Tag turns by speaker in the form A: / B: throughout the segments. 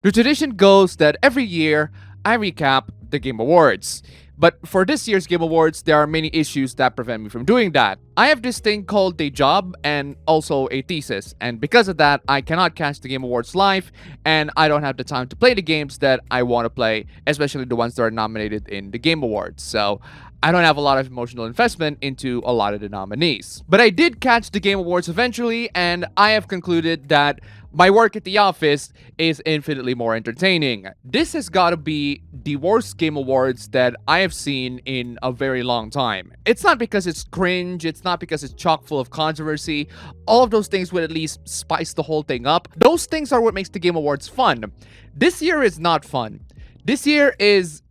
A: The tradition goes that every year I recap the Game Awards. But for this year's Game Awards, there are many issues that prevent me from doing that. I have this thing called a job and also a thesis, and because of that, I cannot catch the Game Awards live, and I don't have the time to play the games that I want to play, especially the ones that are nominated in the Game Awards. So I don't have a lot of emotional investment into a lot of the nominees. But I did catch the Game Awards eventually, and I have concluded that my work at the office is infinitely more entertaining. This has got to be the worst Game Awards that I have seen in a very long time. It's not because it's cringe, it's not because it's chock full of controversy. All of those things would at least spice the whole thing up. Those things are what makes the Game Awards fun. This year is not fun. This year is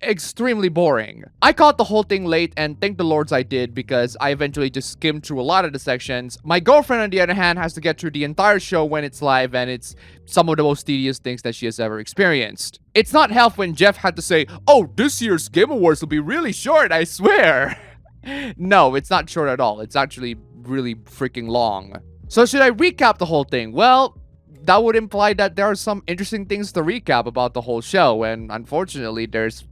A: extremely boring. I caught the whole thing late, and thank the lords I did, because I eventually just skimmed through a lot of the sections. My girlfriend, on the other hand, has to get through the entire show when it's live, and it's some of the most tedious things that she has ever experienced. It's not help when Jeff had to say, "Oh, this year's Game Awards will be really short, I swear." No, it's not short at all. It's actually really freaking long. So should I recap the whole thing? Well, that would imply that there are some interesting things to recap about the whole show, and unfortunately, there's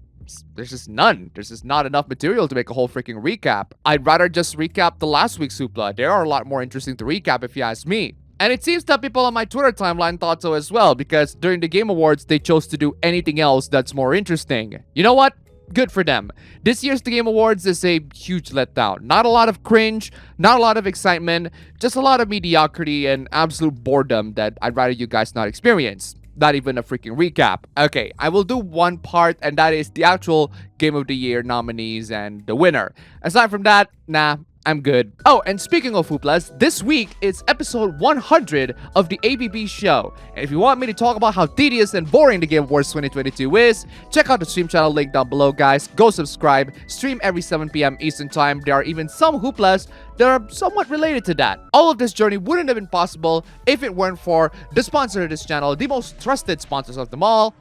A: just none. There's just not enough material to make a whole freaking recap. I'd rather just recap the last week's Supla. There are a lot more interesting to recap if you ask me. And it seems that people on my Twitter timeline thought so as well, because during the Game Awards, they chose to do anything else that's more interesting. You know what? Good for them. This year's The Game Awards is a huge letdown. Not a lot of cringe, not a lot of excitement, just a lot of mediocrity and absolute boredom that I'd rather you guys not experience. Not even a freaking recap. Okay, I will do one part, and that is the actual Game of the Year nominees and the winner. Aside from that, nah, I'm good. Oh, and speaking of hooplas, this week is episode 100 of the APB show. And if you want me to talk about how tedious and boring the Game Awards 2022 is, check out the stream channel link down below, guys. Go subscribe. Stream every 7 p.m. Eastern Time. There are even some hooplas that are somewhat related to that. All of this journey wouldn't have been possible if it weren't for the sponsor of this channel, the most trusted sponsors of them all,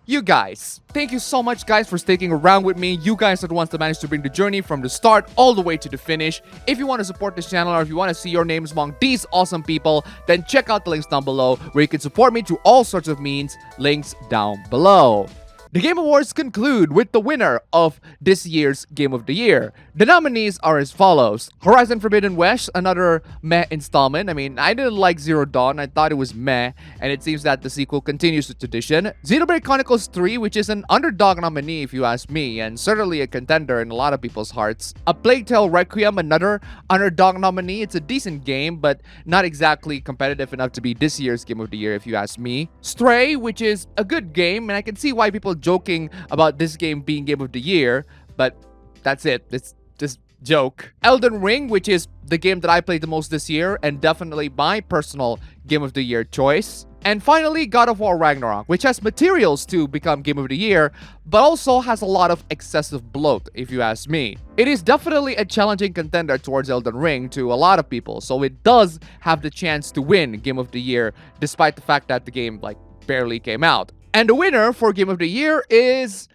A: you guys. Thank you so much, guys, for sticking around with me. You guys are the ones that managed to bring the journey from the start all the way to the finish. If you want to support this channel, or if you want to see your names among these awesome people, then check out the links down below where you can support me through all sorts of means. Links down below. The Game Awards conclude with the winner of this year's Game of the Year. The nominees are as follows: Horizon Forbidden West, another meh installment. I mean, I didn't like Zero Dawn, I thought it was meh, and it seems that the sequel continues the tradition. Xenoblade Chronicles 3, which is an underdog nominee if you ask me, and certainly a contender in a lot of people's hearts. A Plague Tale Requiem, another underdog nominee. It's a decent game, but not exactly competitive enough to be this year's Game of the Year if you ask me. Stray, which is a good game, and I can see why people joking about this game being Game of the Year, but that's it. It's just joke. Elden Ring, which is the game that I played the most this year and definitely my personal Game of the Year choice. And finally, God of War Ragnarok, which has materials to become Game of the Year, but also has a lot of excessive bloat, if you ask me. It is definitely a challenging contender towards Elden Ring to a lot of people, so it does have the chance to win Game of the Year, despite the fact that the game, barely came out. And the winner for Game of the Year is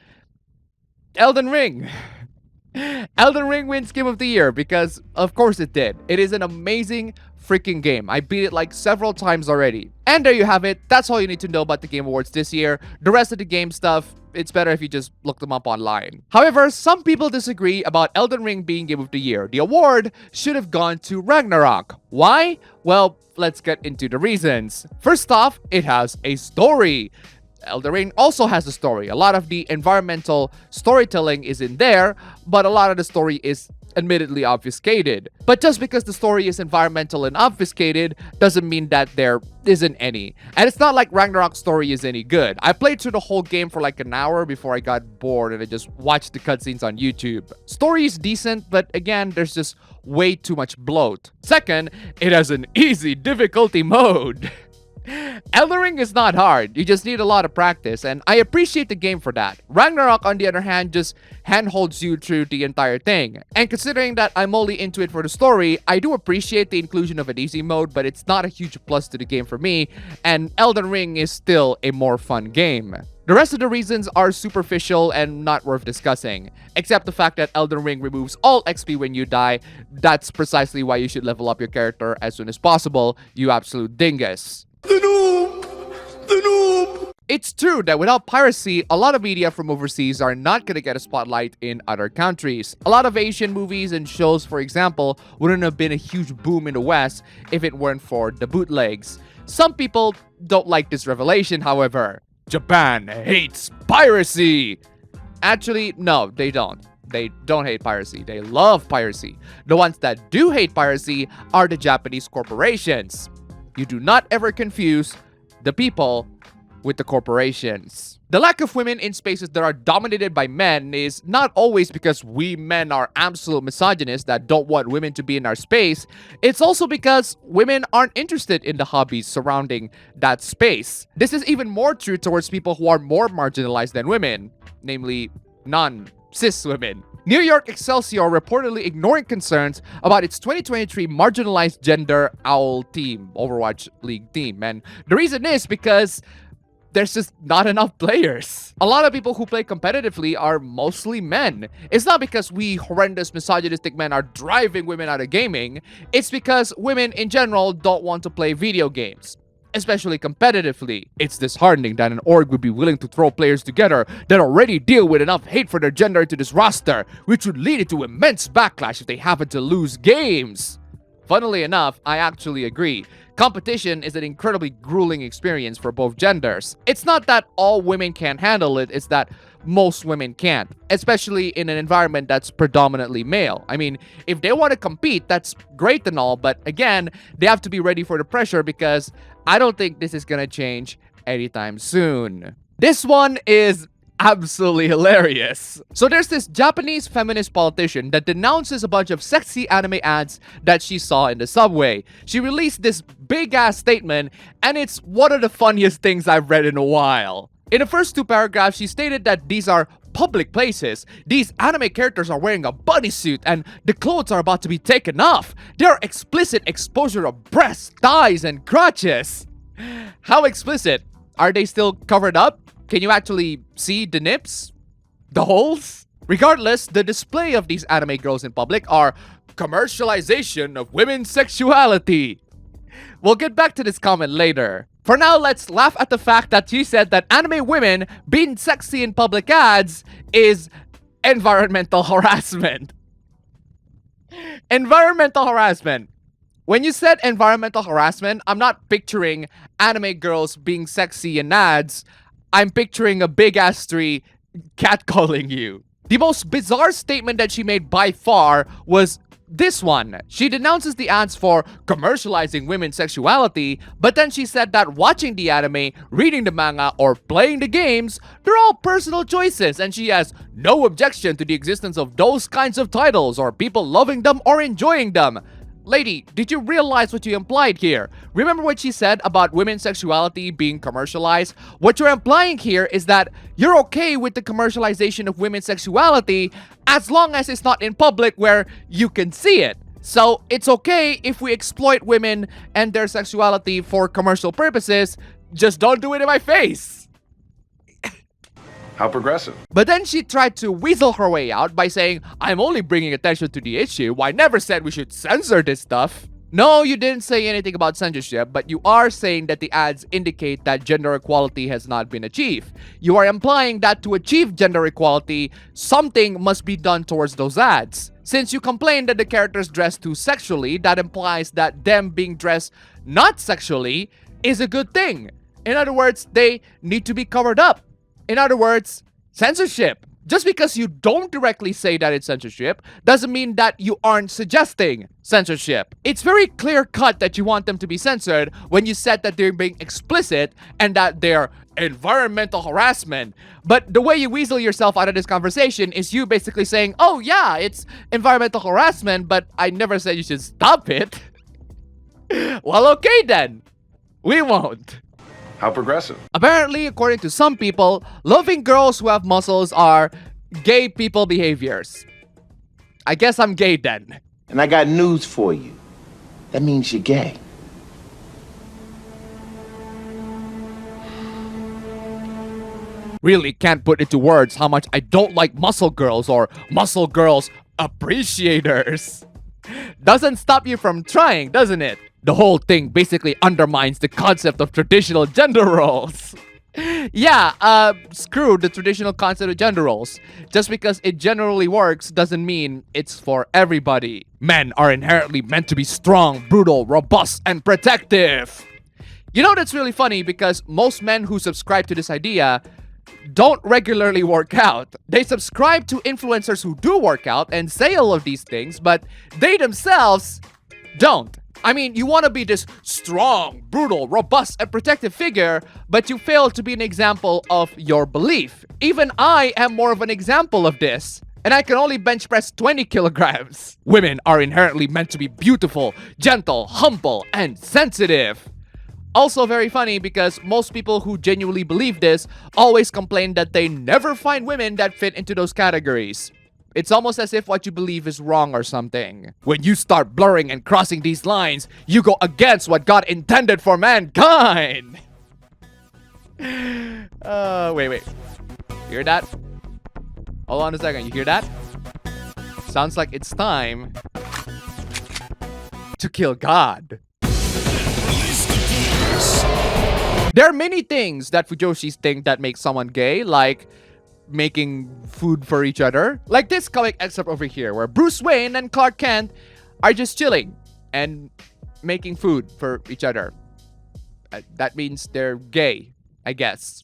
A: Elden Ring. Elden Ring wins Game of the Year because, of course, it did. It is an amazing freaking game. I beat it several times already. And there you have it. That's all you need to know about the Game Awards this year. The rest of the game stuff, it's better if you just look them up online. However, some people disagree about Elden Ring being Game of the Year. The award should have gone to Ragnarok. Why? Well, let's get into the reasons. First off, it has a story. Elden Ring also has a story. A lot of the environmental storytelling is in there, but a lot of the story is admittedly obfuscated. But just because the story is environmental and obfuscated doesn't mean that there isn't any. And it's not like Ragnarok's story is any good. I played through the whole game for an hour before I got bored and I just watched the cutscenes on YouTube. Story is decent, but again, there's just way too much bloat. Second, it has an easy difficulty mode. Elden Ring is not hard, you just need a lot of practice, and I appreciate the game for that. Ragnarok, on the other hand, just handholds you through the entire thing. And considering that I'm only into it for the story, I do appreciate the inclusion of an easy mode, but it's not a huge plus to the game for me, and Elden Ring is still a more fun game. The rest of the reasons are superficial and not worth discussing, except the fact that Elden Ring removes all XP when you die. That's precisely why you should level up your character as soon as possible, you absolute dingus.
B: The noob! The noob!
A: It's true that without piracy, a lot of media from overseas are not gonna get a spotlight in other countries. A lot of Asian movies and shows, for example, wouldn't have been a huge boom in the West if it weren't for the bootlegs. Some people don't like this revelation, however. Japan hates piracy! Actually, no, they don't. They don't hate piracy. They love piracy. The ones that do hate piracy are the Japanese corporations. You do not ever confuse the people with the corporations. The lack of women in spaces that are dominated by men is not always because we men are absolute misogynists that don't want women to be in our space. It's also because women aren't interested in the hobbies surrounding that space. This is even more true towards people who are more marginalized than women, namely non-cis women. New York Excelsior reportedly ignoring concerns about its 2023 marginalized gender OWL team, Overwatch League team. And the reason is because there's just not enough players. A lot of people who play competitively are mostly men. It's not because we horrendous misogynistic men are driving women out of gaming. It's because women in general don't want to play video games, especially competitively. It's disheartening that an org would be willing to throw players together that already deal with enough hate for their gender into this roster, which would lead to immense backlash if they happen to lose games. Funnily enough, I actually agree. Competition is an incredibly grueling experience for both genders. It's not that all women can't handle it, it's that most women can't, especially in an environment that's predominantly male. I mean, if they want to compete, that's great and all, but again, they have to be ready for the pressure because I don't think this is gonna change anytime soon. This one is absolutely hilarious. So there's this Japanese feminist politician that denounces a bunch of sexy anime ads that she saw in the subway. She released this big ass statement, and it's one of the funniest things I've read in a while. In the first two paragraphs, she stated that these are public places. These anime characters are wearing a bodysuit and the clothes are about to be taken off. There are explicit exposure of breasts, thighs, and crotches. How explicit? Are they still covered up? Can you actually see the nips? The holes? Regardless, the display of these anime girls in public are commercialization of women's sexuality. We'll get back to this comment later. For now, let's laugh at the fact that she said that anime women being sexy in public ads is environmental harassment. Environmental harassment. When you said environmental harassment, I'm not picturing anime girls being sexy in ads. I'm picturing a big ass tree catcalling you. The most bizarre statement that she made by far was this one. She denounces the ads for commercializing women's sexuality, but then she said that watching the anime, reading the manga, or playing the games, they're all personal choices, and she has no objection to the existence of those kinds of titles or people loving them or enjoying them. Lady, did you realize what you implied here? Remember what she said about women's sexuality being commercialized? What you're implying here is that you're okay with the commercialization of women's sexuality as long as it's not in public where you can see it. So it's okay if we exploit women and their sexuality for commercial purposes, just don't do it in my face.
B: How progressive.
A: But then she tried to weasel her way out by saying, I'm only bringing attention to the issue. I never said we should censor this stuff. No, you didn't say anything about censorship, but you are saying that the ads indicate that gender equality has not been achieved. You are implying that to achieve gender equality, something must be done towards those ads. Since you complain that the characters dress too sexually, that implies that them being dressed not sexually is a good thing. In other words, they need to be covered up. In other words, censorship. Just because you don't directly say that it's censorship doesn't mean that you aren't suggesting censorship. It's very clear cut that you want them to be censored when you said that they're being explicit and that they're environmental harassment. But the way you weasel yourself out of this conversation is you basically saying, oh yeah, it's environmental harassment, but I never said you should stop it. Well, okay then. We won't.
B: How progressive.
A: Apparently, according to some people, loving girls who have muscles are gay people behaviors. I guess I'm gay then.
C: And I got news for you. That means you're gay.
A: Really can't put into words how much I don't like muscle girls or muscle girls appreciators. Doesn't stop you from trying, doesn't it? The whole thing basically undermines the concept of traditional gender roles. Yeah, screw the traditional concept of gender roles. Just because it generally works doesn't mean it's for everybody. Men are inherently meant to be strong, brutal, robust, and protective. You know, that's really funny because most men who subscribe to this idea don't regularly work out. They subscribe to influencers who do work out and say all of these things, but they themselves don't. I mean, you want to be this strong, brutal, robust, and protective figure, but you fail to be an example of your belief. Even I am more of an example of this, and I can only bench press 20 kilograms. Women are inherently meant to be beautiful, gentle, humble, and sensitive. Also very funny because most people who genuinely believe this always complain that they never find women that fit into those categories. It's almost as if what you believe is wrong or something. When you start blurring and crossing these lines, you go against what God intended for mankind. Wait. Hear that? Hold on a second, you hear that? Sounds like it's time to kill God. There are many things that Fujoshis think that make someone gay, like making food for each other. Like this comic excerpt over here, where Bruce Wayne and Clark Kent are just chilling and making food for each other. That means they're gay, I guess.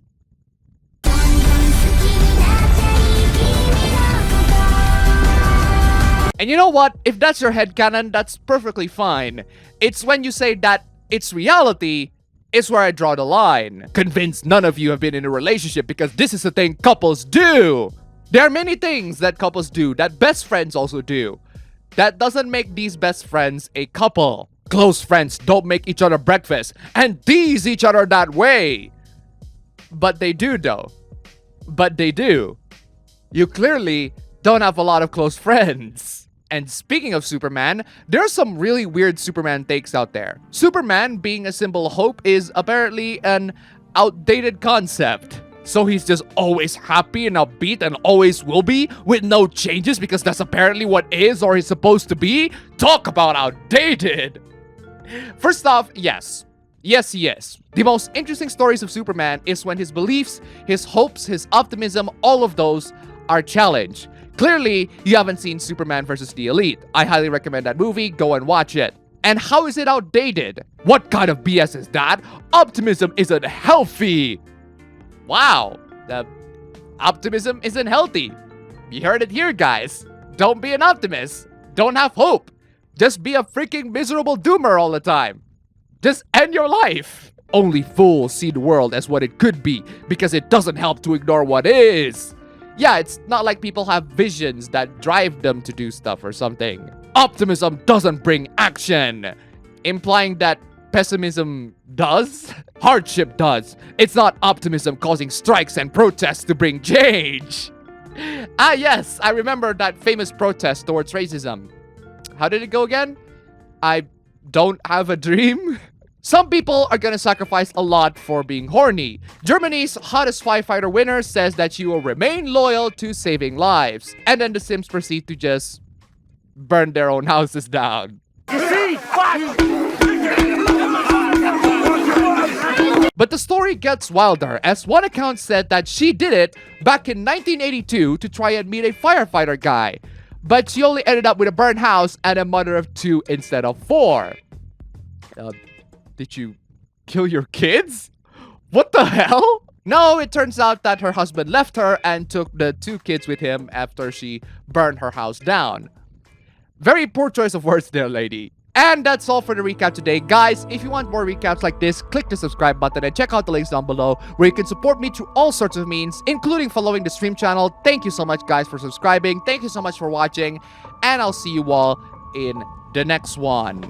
A: And you know what? If that's your headcanon, that's perfectly fine. It's when you say that it's reality is where I draw the line. Convinced none of you have been in a relationship because this is a thing couples do. There are many things that couples do that best friends also do. That doesn't make these best friends a couple. Close friends don't make each other breakfast and tease each other that way. But they do though. But they do. You clearly don't have a lot of close friends. And speaking of Superman, there are some really weird Superman takes out there. Superman being a symbol of hope is apparently an outdated concept. So he's just always happy and upbeat and always will be with no changes because that's apparently what is or is supposed to be? Talk about outdated! First off, yes. Yes. The most interesting stories of Superman is when his beliefs, his hopes, his optimism, all of those are challenged. Clearly, you haven't seen Superman vs. the Elite. I highly recommend that movie. Go and watch it. And how is it outdated? What kind of BS is that? Optimism isn't healthy. Wow. Optimism isn't healthy. You heard it here, guys. Don't be an optimist. Don't have hope. Just be a freaking miserable doomer all the time. Just end your life. Only fools see the world as what it could be because it doesn't help to ignore what is. Yeah, it's not like people have visions that drive them to do stuff or something. Optimism doesn't bring action, implying that pessimism does? Hardship does. It's not optimism causing strikes and protests to bring change. Ah yes, I remember that famous protest towards racism. How did it go again? I don't have a dream? Some people are gonna sacrifice a lot for being horny. Germany's hottest Firefighter winner says that she will remain loyal to saving lives. And then the Sims proceed to just burn their own houses down. But the story gets wilder, as one account said that she did it back in 1982 to try and meet a firefighter guy. But she only ended up with a burned house and a mother of 2 instead of 4. Did you kill your kids? What the hell? No, it turns out that her husband left her and took the 2 kids with him after she burned her house down. Very poor choice of words there, lady. And that's all for the recap today. Guys, if you want more recaps like this, click the subscribe button and check out the links down below where you can support me through all sorts of means, including following the stream channel. Thank you so much, guys, for subscribing. Thank you so much for watching. And I'll see you all in the next one.